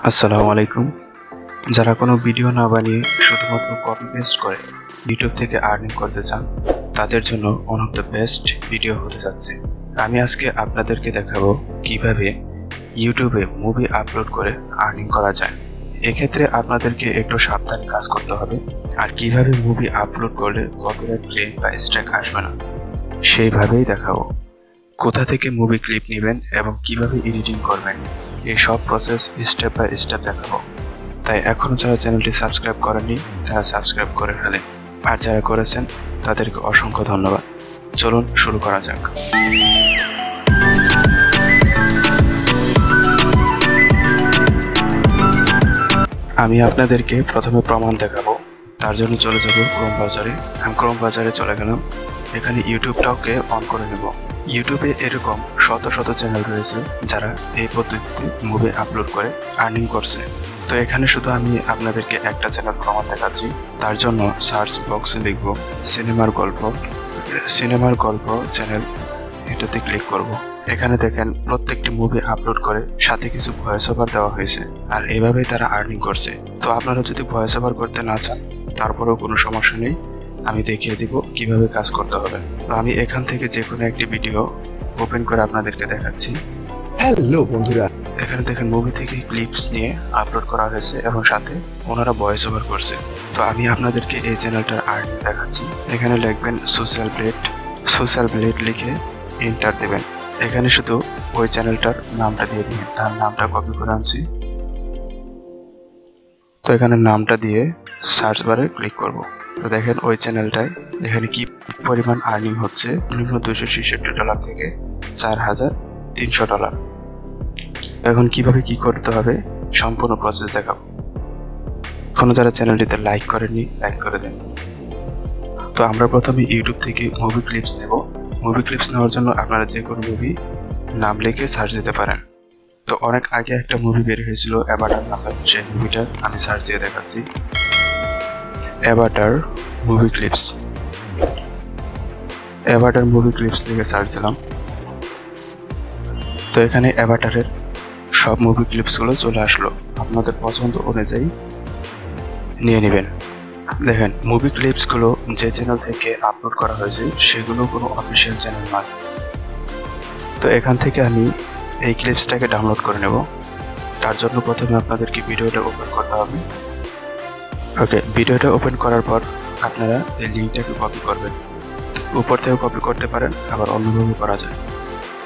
আসসালামু আলাইকুম। যারা কোনো ভিডিও না বানিয়ে শুধুমাত্র কপি পেস্ট করে ইউটিউব থেকে আর্নিং করতে চান, তাদের জন্য one of the best video হতে যাচ্ছে। আমি আজকে আপনাদেরকে দেখাবো কিভাবে ইউটিউবে মুভি আপলোড করে আর্নিং করা যায়। এক্ষেত্রে আপনাদেরকে একটু সাবধানে কাজ করতে হবে, আর কিভাবে মুভি আপলোড করলে কপিরাইট ক্লেম বা স্ট্রাইক আসবে না সেইভাবেই দেখাবো। কোথা থেকে মুভি ক্লিপ নেবেন এবং কিভাবে এডিটিং করবেন, এই সব প্রসেস স্টেপ বাই স্টেপ দেখাবো। তাই এখনো যারা চ্যানেলটি সাবস্ক্রাইব করেননি তারা সাবস্ক্রাইব করে ফেলেন, আর যারা করেছেন তাদেরকে অসংখ্য ধন্যবাদ। চলুন শুরু করা যাক। আমি আপনাদেরকে প্রথমে প্রমাণ দেখাবো, তার জন্য চলে যাব ক্রোম ব্রাউজারে। আমি ক্রোম ব্রাউজারে চলে গেলাম। এখানে ইউটিউবটাকে অন করে নেব। ইউটিউবে এরকম শত শত চ্যানেল রয়েছে যারা এই পদ্ধতিতে মুভি আপলোড করে আর্নিং করছে। তো এখানে শুধু আমি আপনাদেরকে একটা চ্যানেল প্রমাণ দেখাচ্ছি। তার জন্য সার্চ বক্সে লিখব সিনেমার গল্প চ্যানেল, এটাতে ক্লিক করব। এখানে দেখেন প্রত্যেকটি মুভি আপলোড করে সাথে কিছু ভয়েস ওভার দেওয়া হয়েছে, আর এইভাবেই তারা আর্নিং করছে। তো আপনারা যদি ভয়েস ওভার করতে না চান তারপরেও কোনো সমস্যা নেই, আমি দেখিয়ে দিব কিভাবে কাজ করতে হবে। তো আমি এখান থেকে যে কোনো একটি ভিডিও ওপেন করে আপনাদেরকে দেখাচ্ছি। হ্যালো বন্ধুরা, এখানে দেখেন মুভি থেকে ক্লিপস নিয়ে আপলোড করা হয়েছে এবং সাথে ওনারা ভয়েস ওভার করছে। তো আমি আপনাদেরকে এই চ্যানেলটার আর্নিং দেখাচ্ছি। এখানে লিখবেন সোশ্যাল ব্লেড লিখে এন্টার দেবেন। এখানে শুধু ওই চ্যানেলটার নামটা দিয়ে দিবেন। তার নামটা কপি করে আনছি। তো এখানে নামটা দিয়ে সার্চ বারে ক্লিক করব। তো দেখেন ওই চ্যানেলটায় এখানে কি পরিমাণ আর্নিং হচ্ছে, নিম্ন $266 থেকে $4,300। এখন কিভাবে কি করতে হবে সম্পূর্ণ প্রসেস দেখাবো। এখনো যারা চ্যানেলটিতে লাইক করেননি লাইক করে দেন। তো আমরা প্রথমে ইউটিউব থেকে মুভি ক্লিপস নেব। মুভি ক্লিপস নেওয়ার জন্য আপনারা যে কোনো মুভি নাম লিখে সার্চ দিতে পারেন। তো অনেক আগে একটা মুভি বের হয়েছিল অ্যাভাটার নামে, সেই মুভিটার আমি সার্চ দিয়ে দেখাচ্ছি। অ্যাভাটার মুভি ক্লিপস লিখে সার্চ দিলাম। তো এখানে অ্যাভাটারের সব মুভি ক্লিপসগুলো চলে আসলো। আপনাদের পছন্দ অনুযায়ী নিয়ে নেবেন। দেখেন মুভি ক্লিপসগুলো যে চ্যানেল থেকে আপলোড করা হয়েছে সেগুলো কোনো অফিসিয়াল চ্যানেল নয়। তো এখান থেকে আমি এই ক্লিপসটাকে ডাউনলোড করে নেব। তার জন্য প্রথমে আপনাদেরকে ভিডিওটা ওপেন করতে হবে। ওকে, ভিডিওটা ওপেন করার পর আপনারা এই লিঙ্কটাকে কপি করবেন। উপর থেকে কপি করতে পারেন, আবার অন্যভাবে করা যায়।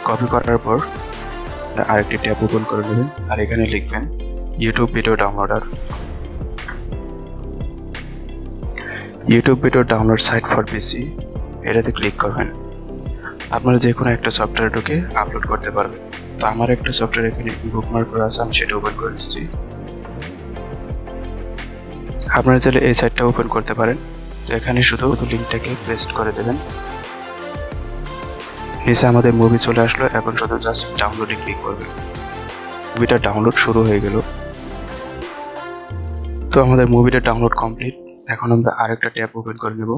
কপি করার পর আরেকটি ট্যাব ওপেন করে নেবেন, আর এখানে লিখবেন YouTube video download site for PC, এটাতে ক্লিক করবেন। আপনারা যে কোনো একটা সফটওয়্যার ঢুকে আপলোড করতে পারবেন। তো আমার একটা সফটওয়্যার এখানে বুকমার্ক করা আছে, আমি সেটা ওপেন করে দিচ্ছি। আপনারা চাইলে এই সাইটটা ওপেন করতে পারেন। তো এখানে শুধু লিঙ্কটাকে পেস্ট করে দেবেন। নিচে আমাদের মুভি চলে আসলো। এখন শুধু জাস্ট ডাউনলোডে ক্লিক করবেন। মুভিটা ডাউনলোড শুরু হয়ে গেল। তো আমাদের মুভিটা ডাউনলোড কমপ্লিট। এখন আমরা আরেকটা ট্যাব ওপেন করে নেব।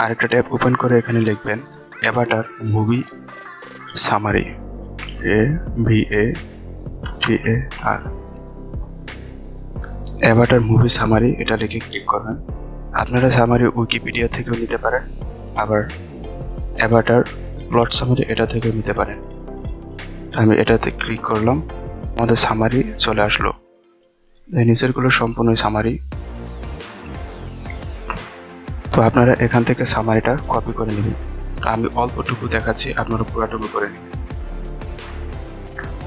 আরেকটা ট্যাব ওপেন করে এখানে লিখবেন Avatar movie summary, AVATAR, Avatar movie summary, এটা লিখে ক্লিক করবেন। আপনারা সামারি উইকিপিডিয়া থেকেও নিতে পারেন, আবার অ্যাভাটার প্লট সামারি এটা থেকেও নিতে পারেন। আমি এটাতে ক্লিক করলাম, আমাদের সামারি চলে আসলো। এই নিচেরগুলো সম্পূর্ণ সামারি। তো আপনারা এখান থেকে সামারিটা কপি করে নেবেন। তো আমি অল্পটুকু দেখাচ্ছি, আপনারা পুরোটুকু করে নেবেন।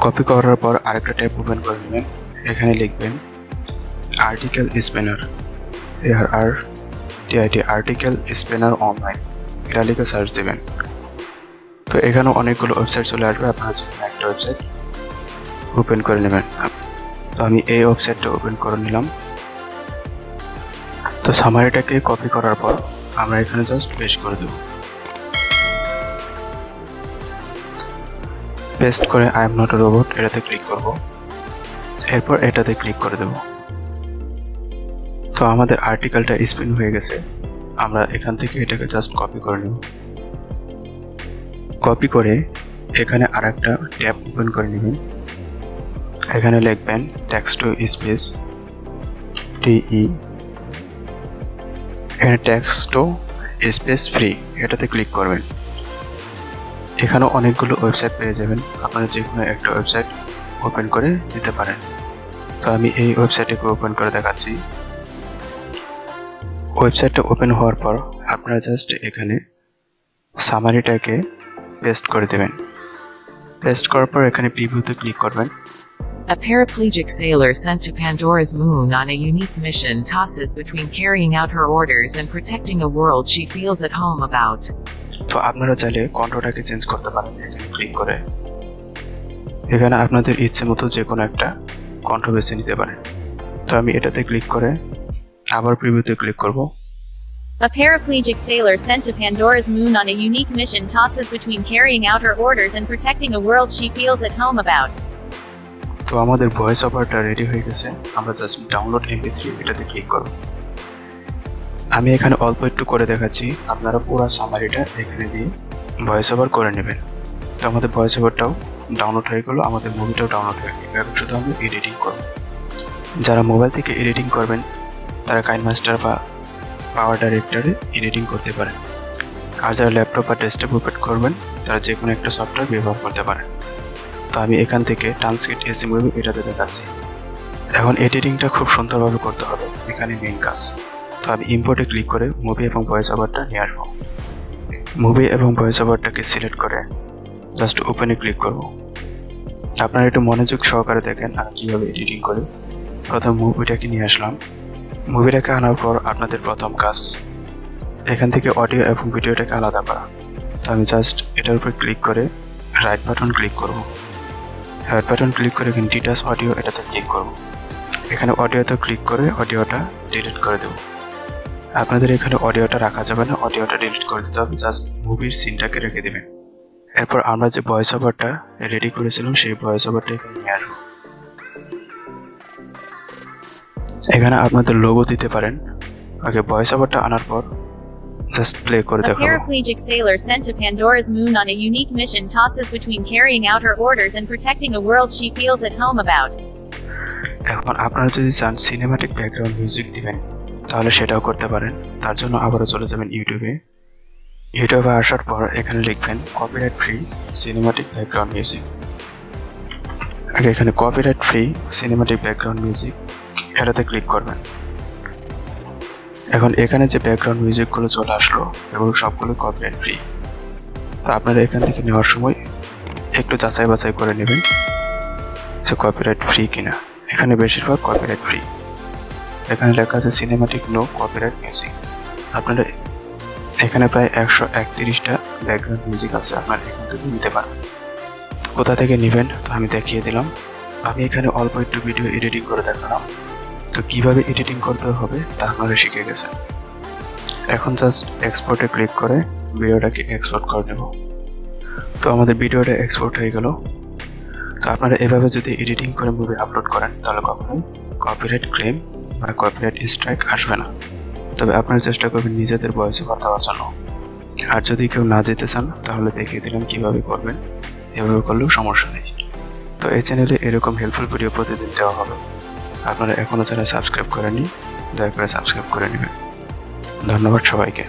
কপি করার পর আরেকটা ট্যাব ওপেন করে নেবেন। এখানে লিখবেন article spinner, article spinner online, এটা লিখে সার্চ দেবেন। তো এখানে অনেকগুলো ওয়েবসাইট চলে আসবে, আপনারা যে একটা ওয়েবসাইট ওপেন করে নেবেন। তো আমি এই ওয়েবসাইটটা ওপেন করে নিলাম। তো সামারিটাকে কপি করার পর আমরা এখানে জাস্ট পেস্ট করে দেব। পেস্ট করে I am not a robot এটাতে ক্লিক করব। এরপর এটাতে ক্লিক করে দেব। তো আমাদের আর্টিকেলটা স্পিন হয়ে গেছে। আমরা এখান থেকে এটাকে জাস্ট কপি করে নেব। কপি করে এখানে আরেকটা ট্যাব ওপেন করে নেবেন। এখানে লিখবেন টেক্সট টু স্পেস টিই, এখানে টেক্সট টু স্পেস ফ্রি, এটাতে ক্লিক করবেন। এখানে অনেকগুলো ওয়েবসাইট পেয়ে যাবেন, আপনারা যে কোনো একটা ওয়েবসাইট ওপেন করে দিতে পারেন। তো আমি এই ওয়েবসাইটটাকে ওপেন করে দেখাচ্ছি। ওয়েবসাইটটা ওপেন হওয়ার পর আপনারা জাস্ট এখানে সামারিটাকে পেস্ট করে দেবেন। পেস্ট করার পর এখানে প্রিভিউতে ক্লিক করবেন। A paraplegic sailor sent to Pandora's moon on a unique mission tosses between carrying out her orders and protecting a world she feels at home about. তো আপনারা চাইলে কণ্ঠটাকে চেঞ্জ করতে পারেন এখানে ক্লিক করে। এখানে আপনাদের ইচ্ছে মতো যে কোনো একটা কণ্ঠ বেছে নিতে পারেন। তো আমি এটাতে ক্লিক করে আবার প্রিভিউতে ক্লিক করব। A paraplegic sailor sent to Pandora's moon on a unique mission tosses between carrying out her orders and protecting a world she feels at home about. তো আমাদের ভয়েস ওভারটা রেডি হয়ে গেছে, আমরা জাস্ট ডাউনলোড MP3 এটাতে click করব। আমি এখানে অল্প একটু করে দেখাচ্ছি, আপনারা পুরো সামারিটা এখানে দিয়ে ভয়েস ওভার করে নেবেন। তো আমাদের ভয়েস ওভারটাও ডাউনলোড হয়ে গেল, আমাদের মুভিটাও ডাউনলোড হয়ে গেল। এখন শুধু আমরা এডিটিং করব। যারা মোবাইল থেকে এডিটিং করবেন তারা কাইনমাস্টার বা পাওয়ার ডাইরেক্টরে এডিটিং করতে পারেন, আর যারা ল্যাপটপ বা ডেস্কটপ ওপেন করবেন তারা যে কোনো একটা সফটওয়্যার ব্যবহার করতে পারেন। তো আমি এখান থেকে ট্রান্সক্রিপ্ট এসি মুভি এটাতে দেখাচ্ছি। এখন এডিটিংটা খুব সুন্দরভাবে করতে হবে, এখানে মেইন কাজ। তো আমি ইম্পোর্টে ক্লিক করে মুভি এবং ভয়েস ওভারটা নিয়ে আসবো। মুভি এবং ভয়েস ওভারটাকে সিলেক্ট করে জাস্ট ওপেনে ক্লিক করব। আপনারা একটু মনোযোগ সহকারে দেখেন আমি কীভাবে এডিটিং করি। প্রথম মুভিটাকে নিয়ে আসলাম। মুভিটাকে আনার পর আপনাদের প্রথম কাজ এখান থেকে অডিও এবং ভিডিওটাকে আলাদা করা। তো আমি জাস্ট এটার উপর ক্লিক করে রাইট বাটন ক্লিক করব। রাইট বাটন ক্লিক করে এখানে ডিটাচ অডিও এটাতে ক্লিক করব। এখানে অডিওতে ক্লিক করে অডিওটা ডিলিট করে দেব। আপনাদের এখানে অডিওটা রাখা যাবে না, অডিওটা ডিলিট করে দিতে হবে, জাস্ট মুভির সিনটাকে রেখে দেবেন। এরপর আমরা যে ভয়েস ওভারটা রেডি করেছিলাম সেই ভয়েস ওভারটা এখানে নিয়ে আসবো। এখানে আপনাদের লোগো দিতে পারেন। আগে ভয়েস ওভারটা আনার পর জাস্ট প্লে করে A দেখাবো। paraplegic sailor sent to Pandora's moon on a unique mission tosses between carrying out her orders and protecting a world she feels at home about. এখন আপনারা যদি চান সিনেম্যাটিক ব্যাকগ্রাউন্ড মিউজিক দিবেন তাহলে সেটাও করতে পারেন। তার জন্য আবারও চলে যাবেন ইউটিউবে। ইউটিউবে আসার পর এখানে লিখবেন copyright free cinematic background music. আগে এখানে copyright free cinematic background music এটাতে ক্লিক করবেন। এখন এখানে যে ব্যাকগ্রাউন্ড মিউজিকগুলো চলে আসলো এগুলো সবগুলো কপিরাইট ফ্রি। তো আপনারা এখান থেকে নেওয়ার সময় একটু যাচাই বাছাই করে নেবেন যে কপিরাইট ফ্রি কিনা। এখানে বেশিরভাগ কপিরাইট ফ্রি। এখানে লেখা আছে সিনেম্যাটিক নো কপিরাইট মিউজিক। আপনারা এখানে প্রায় 131টা ব্যাকগ্রাউন্ড মিউজিক আছে, আপনারা এখান থেকে নিতে পারেন। কোথা থেকে নেবেন তো আমি দেখিয়ে দিলাম। আমি এখানে অল্প একটু ভিডিও এডিটিং করে দেখালাম। তো কিভাবে এডিটিং করতে হবে তা আপনারা শিখে গেছেন। এখন জাস্ট এক্সপোর্টে ক্লিক করে ভিডিওটাকে এক্সপোর্ট করে নেব। তো আমাদের ভিডিওটা এক্সপোর্ট হয়ে গেল। তো আপনারা এভাবে যদি এডিটিং করে মুভি আপলোড করেন তাহলে কখনোই কপিরাইট ক্লেম বা কপিরাইট স্ট্রাইক আসবে না। তবে আপনারা চেষ্টা করবেন নিজেদের ভয়েস ওভার দেওয়ার জন্য। আর যদি কেউ না যেতে চান তাহলে দেখিয়ে দিলাম কিভাবে করবেন, এভাবে করলেও সমস্যা নেই। তো এই চ্যানেলে এরকম হেল্পফুল ভিডিও প্রতিদিন দেওয়া হবে। আপনারা এখনও যারা সাবস্ক্রাইব করেননি দয়া করে সাবস্ক্রাইব করে নেবেন। ধন্যবাদ সবাইকে।